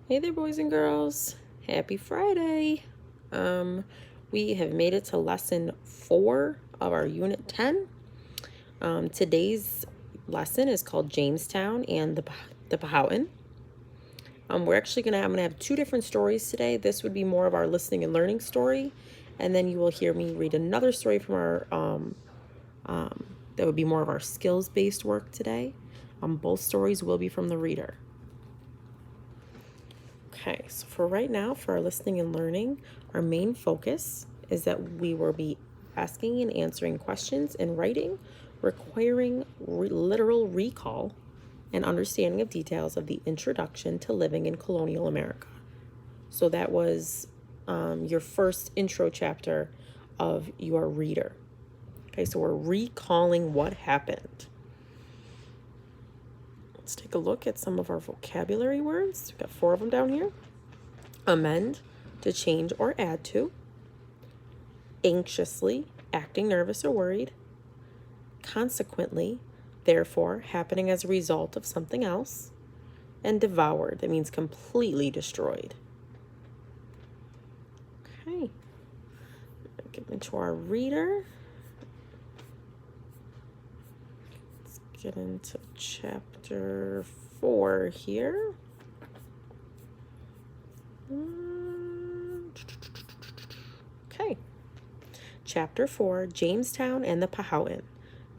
Hey there, boys and girls. Happy Friday. Um, we have made it to lesson 4 of our unit 10. Today's lesson is called Jamestown and the Powhatan. I'm gonna have two different stories today. This would be more of our listening and learning story, and then you will hear me read another story from our that would be more of our skills-based work today. Both stories will be from the reader. Okay, so for right now, for our listening and learning, our main focus is that we will be asking and answering questions in writing requiring literal recall and understanding of details of the introduction to living in colonial America. So that was your first intro chapter of your reader. Okay, so we're recalling what happened. Let's take a look at some of our vocabulary words. We've got 4 of them down here. Amend, to change or add to. Anxiously, acting nervous or worried. Consequently, therefore, happening as a result of something else. And devoured, that means completely destroyed. Okay, get into our reader. Let's get into chapter 4 here. Okay. Chapter 4, Jamestown and the Powhatan.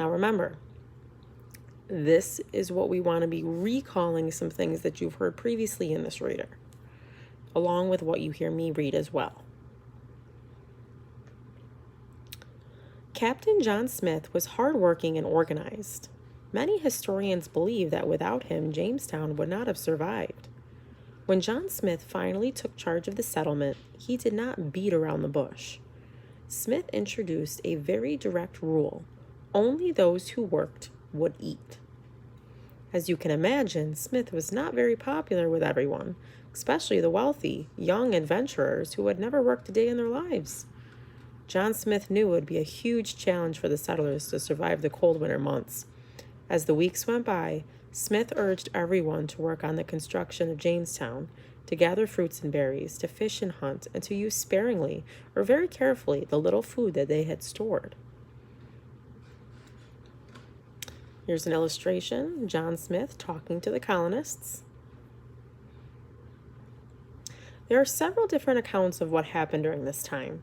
Now remember, this is what we want to be recalling some things that you've heard previously in this reader, along with what you hear me read as well. Captain John Smith was hardworking and organized. Many historians believe that without him, Jamestown would not have survived. When John Smith finally took charge of the settlement, he did not beat around the bush. Smith introduced a very direct rule: only those who worked would eat. As you can imagine, Smith was not very popular with everyone, especially the wealthy, young adventurers who had never worked a day in their lives. John Smith knew it would be a huge challenge for the settlers to survive the cold winter months. As the weeks went by, Smith urged everyone to work on the construction of Jamestown, to gather fruits and berries, to fish and hunt, and to use sparingly or very carefully the little food that they had stored. Here's an illustration: John Smith talking to the colonists. There are several different accounts of what happened during this time.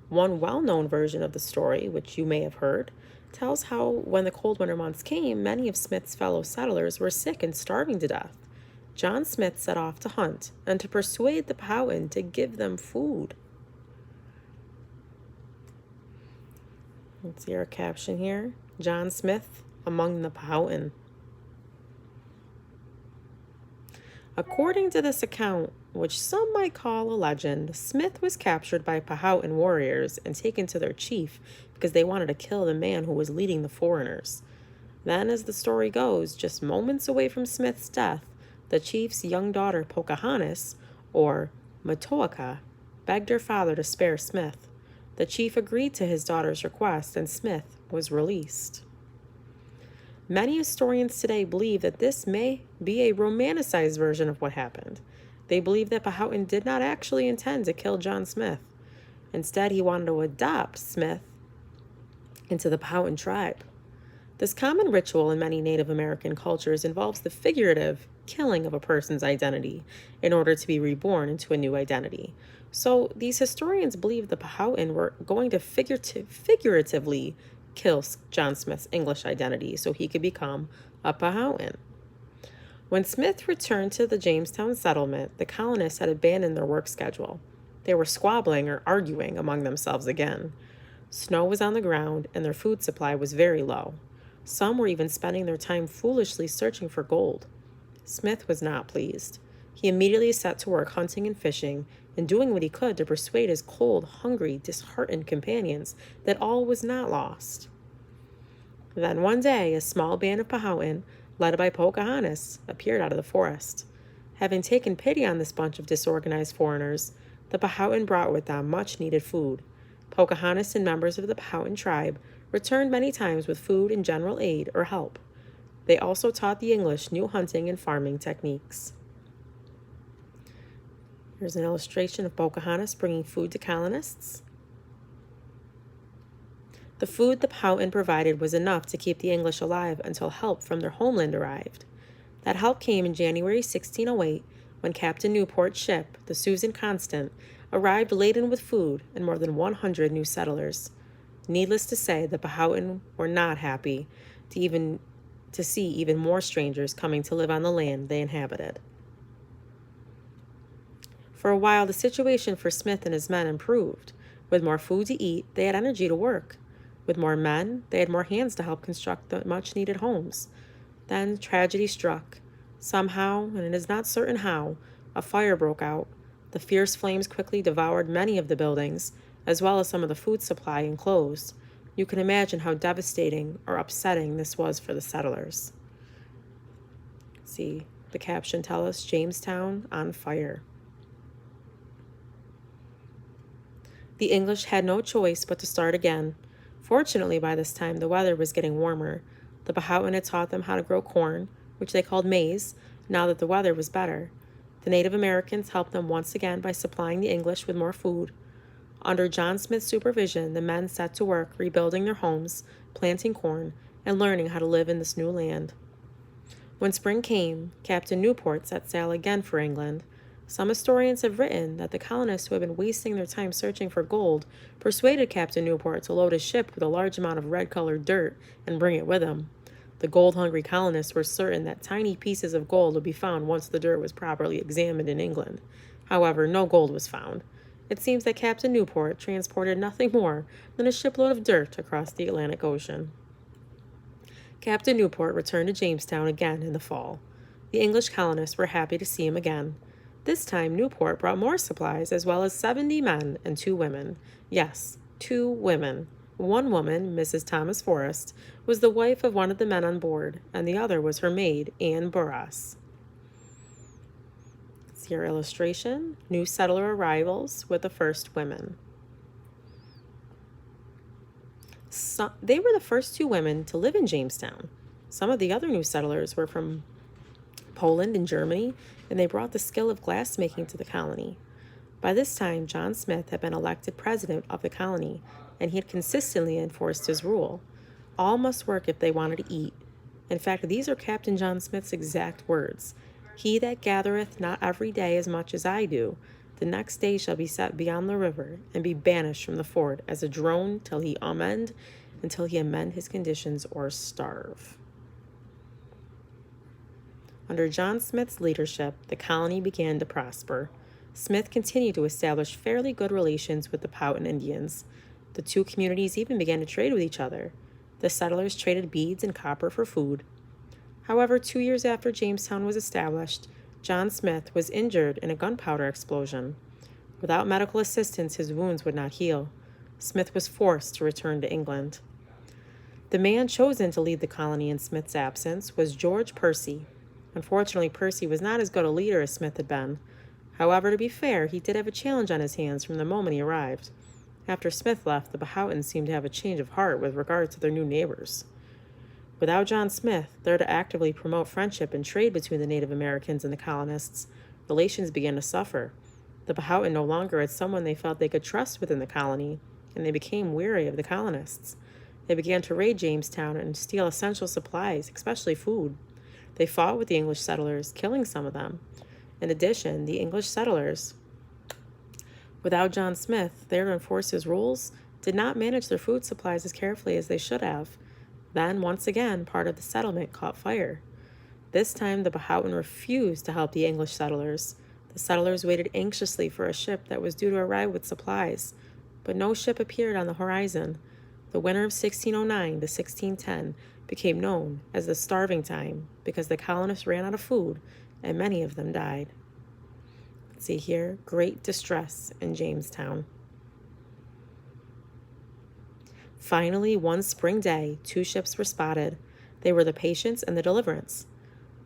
One well-known version of the story, which you may have heard, tells how when the cold winter months came, many of Smith's fellow settlers were sick and starving to death. John Smith set off to hunt and to persuade the Powhatan to give them food. Let's see our caption here. John Smith among the Powhatan. According to this account, which some might call a legend, Smith was captured by Powhatan warriors and taken to their chief because they wanted to kill the man who was leading the foreigners. Then, as the story goes, just moments away from Smith's death, the chief's young daughter Pocahontas, or Matoaka, begged her father to spare Smith. The chief agreed to his daughter's request, and Smith was released. Many historians today believe that this may be a romanticized version of what happened. They believe that Powhatan did not actually intend to kill John Smith. Instead, he wanted to adopt Smith into the Powhatan tribe. This common ritual in many Native American cultures involves the figurative killing of a person's identity in order to be reborn into a new identity. So these historians believe the Powhatan were going to figuratively kill John Smith's English identity so he could become a Powhatan. When Smith returned to the Jamestown settlement, the colonists had abandoned their work schedule. They were squabbling or arguing among themselves again. Snow was on the ground, and their food supply was very low. Some were even spending their time foolishly searching for gold. Smith was not pleased. He immediately set to work hunting and fishing, and doing what he could to persuade his cold, hungry, disheartened companions that all was not lost. Then one day, a small band of Powhatan, led by Pocahontas, appeared out of the forest. Having taken pity on this bunch of disorganized foreigners, the Powhatan brought with them much-needed food. Pocahontas and members of the Powhatan tribe returned many times with food and general aid or help. They also taught the English new hunting and farming techniques. Here's an illustration of Pocahontas bringing food to colonists. The food the Powhatan provided was enough to keep the English alive until help from their homeland arrived. That help came in January 1608 when Captain Newport's ship, the Susan Constant, arrived laden with food and more than 100 new settlers. Needless to say, the Powhatan were not happy to see even more strangers coming to live on the land they inhabited. For a while, the situation for Smith and his men improved. With more food to eat, they had energy to work. With more men, they had more hands to help construct the much-needed homes. Then tragedy struck. Somehow, and it is not certain how, a fire broke out. The fierce flames quickly devoured many of the buildings, as well as some of the food supply and clothes. You can imagine how devastating or upsetting this was for the settlers. See, the caption tells us Jamestown on fire. The English had no choice but to start again. Fortunately, by this time, the weather was getting warmer. The Powhatan had taught them how to grow corn, which they called maize, now that the weather was better. The Native Americans helped them once again by supplying the English with more food. Under John Smith's supervision, the men set to work rebuilding their homes, planting corn, and learning how to live in this new land. When spring came, Captain Newport set sail again for England. Some historians have written that the colonists who had been wasting their time searching for gold persuaded Captain Newport to load his ship with a large amount of red-colored dirt and bring it with him. The gold-hungry colonists were certain that tiny pieces of gold would be found once the dirt was properly examined in England. However, no gold was found. It seems that Captain Newport transported nothing more than a shipload of dirt across the Atlantic Ocean. Captain Newport returned to Jamestown again in the fall. The English colonists were happy to see him again. This time, Newport brought more supplies as well as 70 men and 2 women. Yes, 2 women. One woman, Mrs. Thomas Forrest, was the wife of one of the men on board, and the other was her maid, Anne Burras. See our illustration, new settler arrivals with the first women. They were the first 2 women to live in Jamestown. Some of the other new settlers were from Poland and Germany, and they brought the skill of glassmaking to the colony. By this time, John Smith had been elected president of the colony, and he had consistently enforced his rule. All must work if they wanted to eat. In fact, these are Captain John Smith's exact words. He that gathereth not every day as much as I do, the next day shall be set beyond the river, and be banished from the fort as a drone until he amend his conditions or starve. Under John Smith's leadership, the colony began to prosper. Smith continued to establish fairly good relations with the Powhatan Indians. The 2 communities even began to trade with each other. The settlers traded beads and copper for food. However, 2 years after Jamestown was established, John Smith was injured in a gunpowder explosion. Without medical assistance, his wounds would not heal. Smith was forced to return to England. The man chosen to lead the colony in Smith's absence was George Percy. Unfortunately, Percy was not as good a leader as Smith had been. However, to be fair, he did have a challenge on his hands from the moment he arrived. After Smith left, the Powhatans seemed to have a change of heart with regard to their new neighbors. Without John Smith, there to actively promote friendship and trade between the Native Americans and the colonists, relations began to suffer. The Powhatan no longer had someone they felt they could trust within the colony, and they became weary of the colonists. They began to raid Jamestown and steal essential supplies, especially food. They fought with the English settlers, killing some of them. In addition, the English settlers, without John Smith, there to enforce his rules, did not manage their food supplies as carefully as they should have. Then, once again, part of the settlement caught fire. This time, the Powhatan refused to help the English settlers. The settlers waited anxiously for a ship that was due to arrive with supplies, but no ship appeared on the horizon. The winter of 1609 to 1610 became known as the starving time because the colonists ran out of food and many of them died. Let's see here, great distress in Jamestown. Finally, one spring day, 2 ships were spotted. They were the Patience and the Deliverance.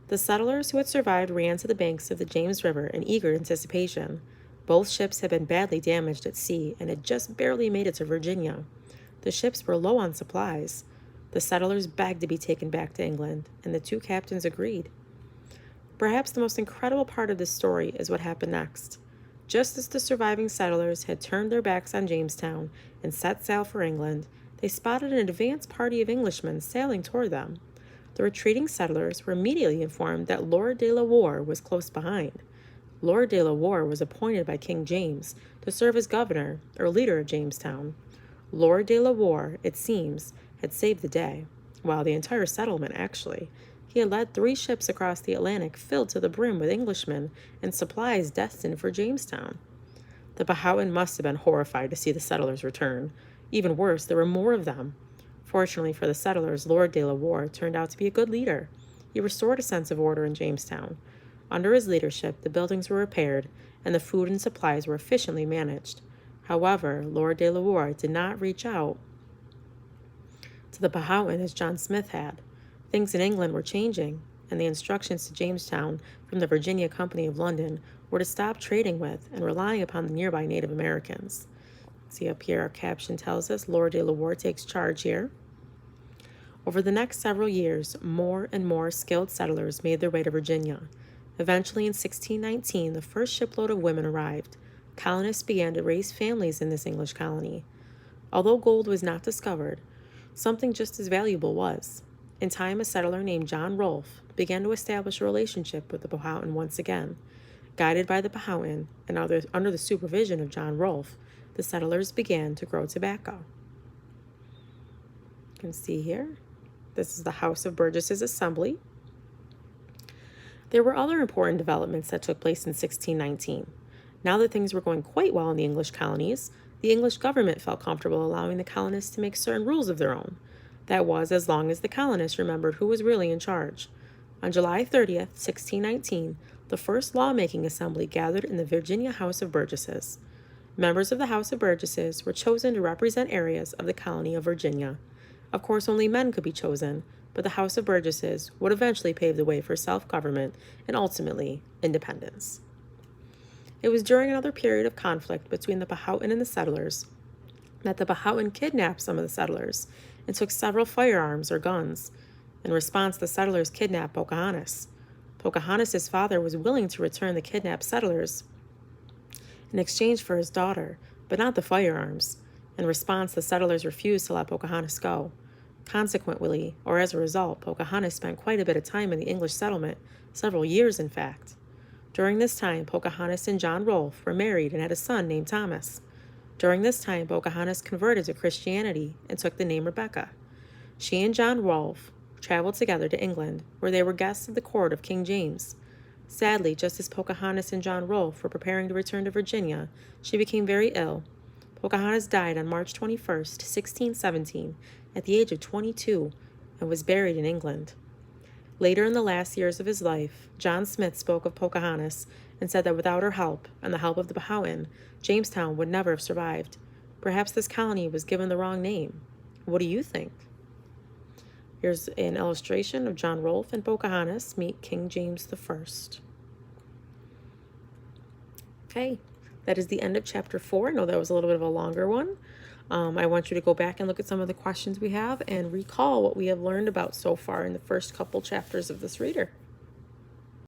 The settlers who had survived ran to the banks of the James River in eager anticipation. Both ships had been badly damaged at sea and had just barely made it to Virginia. The ships were low on supplies. The settlers begged to be taken back to England, and the 2 captains agreed. Perhaps the most incredible part of this story is what happened next. Just as the surviving settlers had turned their backs on Jamestown and set sail for England, they spotted an advance party of Englishmen sailing toward them. The retreating settlers were immediately informed that Lord de la Warr was close behind. Lord de la Warr was appointed by King James to serve as governor or leader of Jamestown. Lord de la Warr, it seems, had saved the day, while the entire settlement, actually. He had led 3 ships across the Atlantic filled to the brim with Englishmen and supplies destined for Jamestown. The Powhatan must have been horrified to see the settlers return. Even worse, there were more of them. Fortunately for the settlers, Lord de la Warr turned out to be a good leader. He restored a sense of order in Jamestown. Under his leadership, the buildings were repaired, and the food and supplies were efficiently managed. However, Lord de la Warr did not reach out to the Powhatan as John Smith had. Things in England were changing, and the instructions to Jamestown from the Virginia Company of London were to stop trading with and relying upon the nearby Native Americans. See up here, our caption tells us Lord de la Warr takes charge here. Over the next several years, more and more skilled settlers made their way to Virginia. Eventually, in 1619, the first shipload of women arrived. Colonists began to raise families in this English colony. Although gold was not discovered, something just as valuable was. In time, a settler named John Rolfe began to establish a relationship with the Powhatan once again. Guided by the Powhatan and under the supervision of John Rolfe, the settlers began to grow tobacco. You can see here, this is the House of Burgesses Assembly. There were other important developments that took place in 1619. Now that things were going quite well in the English colonies, the English government felt comfortable allowing the colonists to make certain rules of their own. That was, as long as the colonists remembered who was really in charge. On July 30th, 1619, the first lawmaking assembly gathered in the Virginia House of Burgesses. Members of the House of Burgesses were chosen to represent areas of the colony of Virginia. Of course, only men could be chosen, but the House of Burgesses would eventually pave the way for self-government and ultimately independence. It was during another period of conflict between the Powhatan and the settlers that the Powhatan kidnapped some of the settlers and took several firearms or guns. In response, the settlers kidnapped Pocahontas. Pocahontas' father was willing to return the kidnapped settlers in exchange for his daughter, but not the firearms. In response, the settlers refused to let Pocahontas go. Consequently, or as a result, Pocahontas spent quite a bit of time in the English settlement, several years in fact. During this time, Pocahontas and John Rolfe were married and had a son named Thomas. During this time, Pocahontas converted to Christianity and took the name Rebecca. She and John Rolfe traveled together to England, where they were guests of the court of King James. Sadly, just as Pocahontas and John Rolfe were preparing to return to Virginia, she became very ill. Pocahontas died on March 21st, 1617, at the age of 22, and was buried in England. Later in the last years of his life, John Smith spoke of Pocahontas and said that without her help and the help of the Powhatan, Jamestown would never have survived. Perhaps this colony was given the wrong name. What do you think? Here's an illustration of John Rolfe and Pocahontas meet King James I. Okay, that is the end of chapter 4. I know that was a little bit of a longer one. I want you to go back and look at some of the questions we have and recall what we have learned about so far in the first couple chapters of this reader.